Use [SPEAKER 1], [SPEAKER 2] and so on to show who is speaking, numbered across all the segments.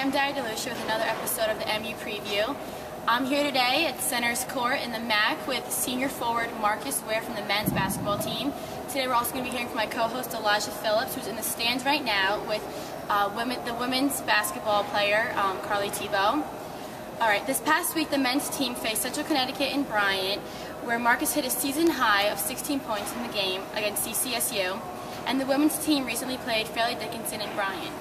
[SPEAKER 1] I'm Daria and Elijah with another episode of the MU Preview. I'm here today at Center's Court in the MAC with senior forward Marcus Ware from the men's basketball team. Today we're also going to be hearing from my co-host Elijah Phillips, who's in the stands right now with the women's basketball player, Thibault. All right, this past week the men's team faced Central Connecticut in Bryant, where Marcus hit a season high of 16 points in the game against CCSU, and the women's team recently played Fairleigh Dickinson in Bryant.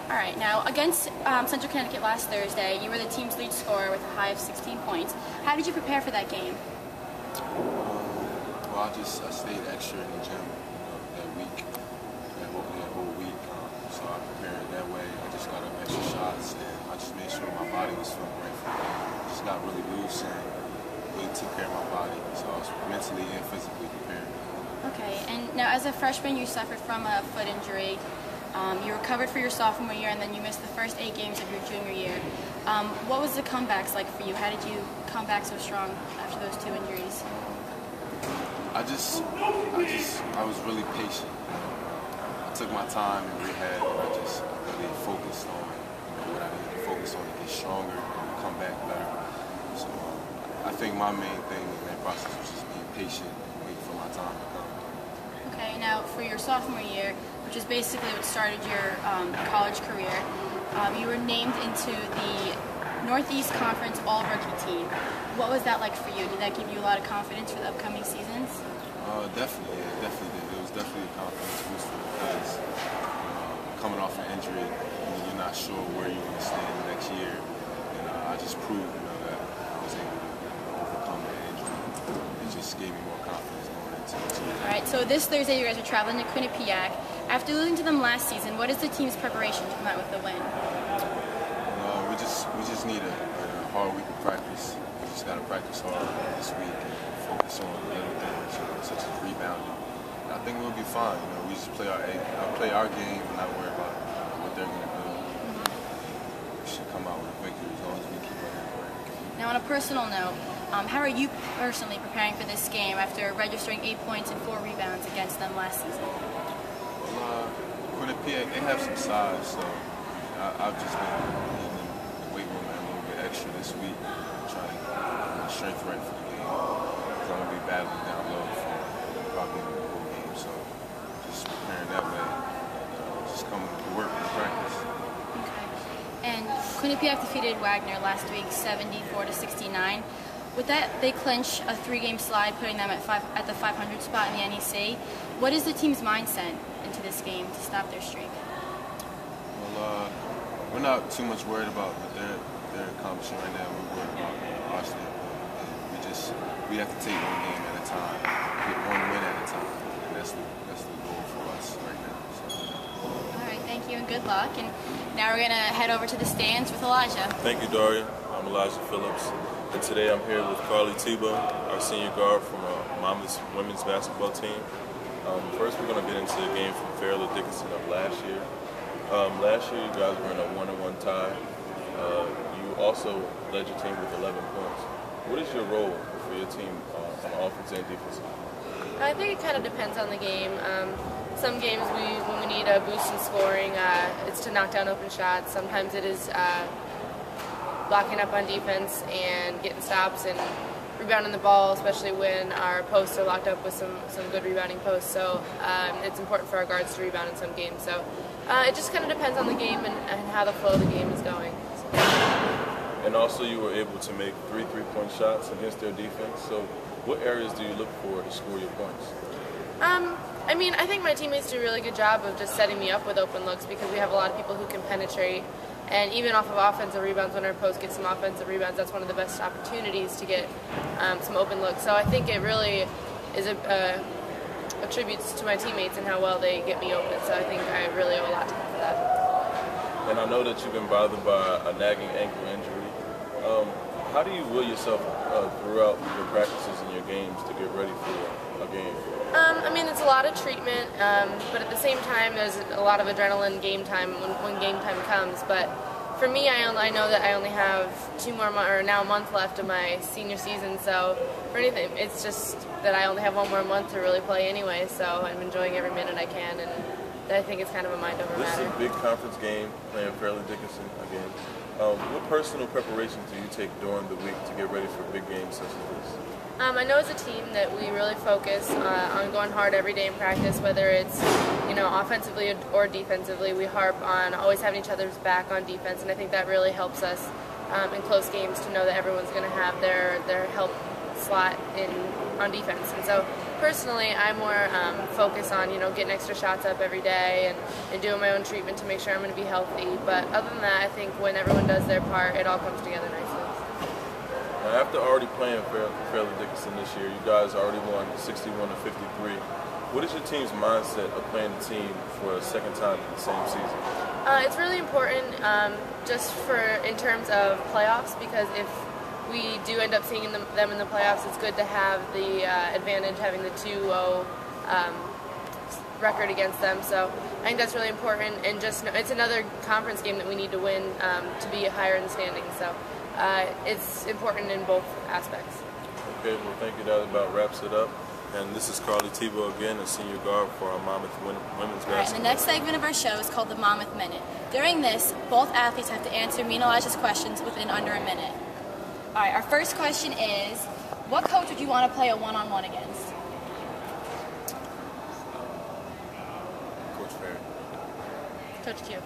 [SPEAKER 1] All right, now against Central Connecticut last Thursday, you were the team's lead scorer with a high of 16 points. How did you prepare for that game?
[SPEAKER 2] Well, I stayed extra in the gym that week, that whole week. So I prepared that way. I just got up extra shots, and I just made sure my body was feeling great for the game. I just got really loose and really took care of my body. So I was mentally and physically prepared.
[SPEAKER 1] Okay, and now as a freshman, you suffered from a foot injury. You recovered for your sophomore year, and then you missed the first 8 games of your junior year. What was the comebacks like for you? How did you come back so strong after those 2 injuries?
[SPEAKER 2] I was really patient. I took my time in rehab, and I just really focused on what I needed to focus on to get stronger and come back better. So I think my main thing in that process was just being patient and waiting for my time to come.
[SPEAKER 1] Okay, now for your sophomore year, which is basically what started your college career, you were named into the Northeast Conference All-Rookie team. What was that like for you? Did that give you a lot of confidence for the upcoming seasons?
[SPEAKER 2] Definitely, yeah, definitely did. It was definitely a confidence booster because coming off an injury, you're not sure where you're going to stand the next year. And I just proved that I was able to overcome that injury. It just gave me more confidence going into the season.
[SPEAKER 1] All right, so this Thursday you guys are traveling to Quinnipiac. After losing to them last season, what is the team's preparation to come out with the win?
[SPEAKER 2] We just need a hard week of practice. We just got to practice hard this week and focus on little things, such as rebounding. I think we'll be fine. We just play our game and not worry about what they're going to do. We should come out with a victory as long as we keep our work.
[SPEAKER 1] Now, on a personal note, how are you personally preparing for this game after registering 8 points and 4 rebounds against them last season?
[SPEAKER 2] Well, Quinnipiac, they have some size, so I've just been in the weight room a little bit extra this week, trying to get my strength right for the game. Because I'm going to be battling down low for probably the whole game, so just preparing that way, just coming to work and practice.
[SPEAKER 1] Okay. And Quinnipiac defeated Wagner last week 74-69. With that, they clinch a 3-game slide, putting them at the 500 spot in the NEC. What is the team's mindset into this game to stop their streak?
[SPEAKER 2] Well, we're not too much worried about what they're accomplishing right now. We're worried about our standpoint. We have to take one game at a time, get one win at a time, and that's the goal for us right now. So.
[SPEAKER 1] All right, thank you and good luck. And now we're gonna head over to the stands with Elijah.
[SPEAKER 3] Thank you, Daria. I'm Elijah Phillips. And today I'm here with Thibault, our senior guard from Monmouth women's basketball team. First we're going to get into the game from Fairleigh Dickinson of last year. Last year you guys were in a 1-1 tie. You also led your team with 11 points. What is your role for your team on offense and defense?
[SPEAKER 4] I think it kind of depends on the game. Some games when we need a boost in scoring, it's to knock down open shots. Sometimes it is blocking up on defense and getting stops and rebounding the ball, especially when our posts are locked up with some good rebounding posts. So it's important for our guards to rebound in some games. So it just kind of depends on the game and how the flow of the game is going. So.
[SPEAKER 3] And also you were able to make 3 3-point shots against their defense. So what areas do you look for to score your points?
[SPEAKER 4] I think my teammates do a really good job of just setting me up with open looks because we have a lot of people who can penetrate. And even off of offensive rebounds, when our post gets some offensive rebounds, that's one of the best opportunities to get some open looks. So I think it really is attributes to my teammates and how well they get me open. So I think I really owe a lot to them for that.
[SPEAKER 3] And I know that you've been bothered by a nagging ankle injury. How do you will yourself throughout your practices and your games to get ready for a game?
[SPEAKER 4] It's a lot of treatment, but at the same time, there's a lot of adrenaline game time when game time comes. But for me, I know that I only have 2 more or now a month left of my senior season. So for anything, it's just that I only have 1 more month to really play anyway. So I'm enjoying every minute I can and I think it's kind of a mind over
[SPEAKER 3] This
[SPEAKER 4] matter.
[SPEAKER 3] is a big conference game, playing Fairleigh Dickinson again. What personal preparations do you take during the week to get ready for big games such as this?
[SPEAKER 4] I know as a team that we really focus on going hard every day in practice, whether it's offensively or defensively. We harp on always having each other's back on defense, and I think that really helps us in close games to know that everyone's going to have their help slot on defense. And so personally, I'm more focused on getting extra shots up every day and doing my own treatment to make sure I'm going to be healthy. But other than that, I think when everyone does their part, it all comes together nicely.
[SPEAKER 3] Now, after already playing Fairleigh Dickinson this year, you guys already won 61-53. What is your team's mindset of playing the team for a second time in the same season?
[SPEAKER 4] It's really important just in terms of playoffs, because if we do end up seeing them in the playoffs, it's good to have the advantage having the 2-0 record against them. So I think that's really important, and it's another conference game that we need to win to be higher in the standings. So it's important in both aspects.
[SPEAKER 3] Okay, well, thank you. That about wraps it up. And this is Carly Thibault again, a senior guard for our Monmouth women's basketball.
[SPEAKER 1] All right, the next segment of our show is called the Monmouth Minute. During this, both athletes have to answer me and Elijah's questions within under a minute. All right, our first question is, what coach would you want to play a one-on-one against?
[SPEAKER 2] Coach Ware.
[SPEAKER 4] Coach Q.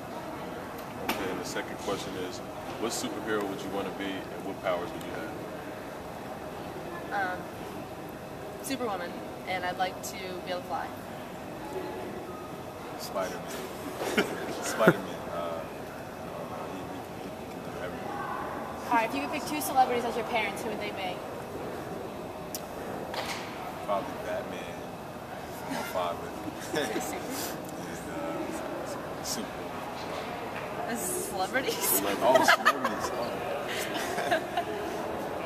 [SPEAKER 2] Okay, and the second question is, what superhero would you want to be and what powers would you have?
[SPEAKER 4] Superwoman, and I'd like to be able to fly.
[SPEAKER 2] Spider-Man. Spider-Man. He can do everything.
[SPEAKER 1] All right, if you could pick two celebrities as your parents, who would they be?
[SPEAKER 2] Probably Batman for my father. And Superman.
[SPEAKER 4] As celebrities?
[SPEAKER 2] Oh, celebrities.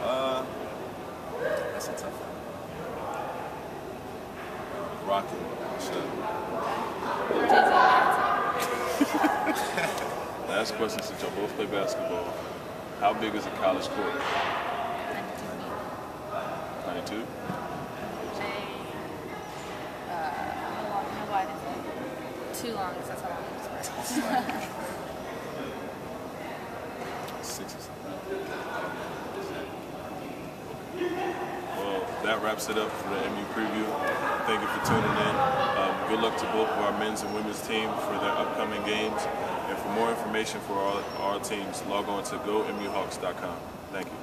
[SPEAKER 2] Oh. That's a tough one. Rocket. Last question, since y'all both play basketball. How big is a college court? 92?
[SPEAKER 4] How wide is it? Too long, because that's how long it is.
[SPEAKER 2] 6 or something. Well, that wraps it up for the MU preview. Thank you for tuning in. Good luck to both of our men's and women's team for their upcoming games. And for more information for our teams, log on to gomuhawks.com. Thank you.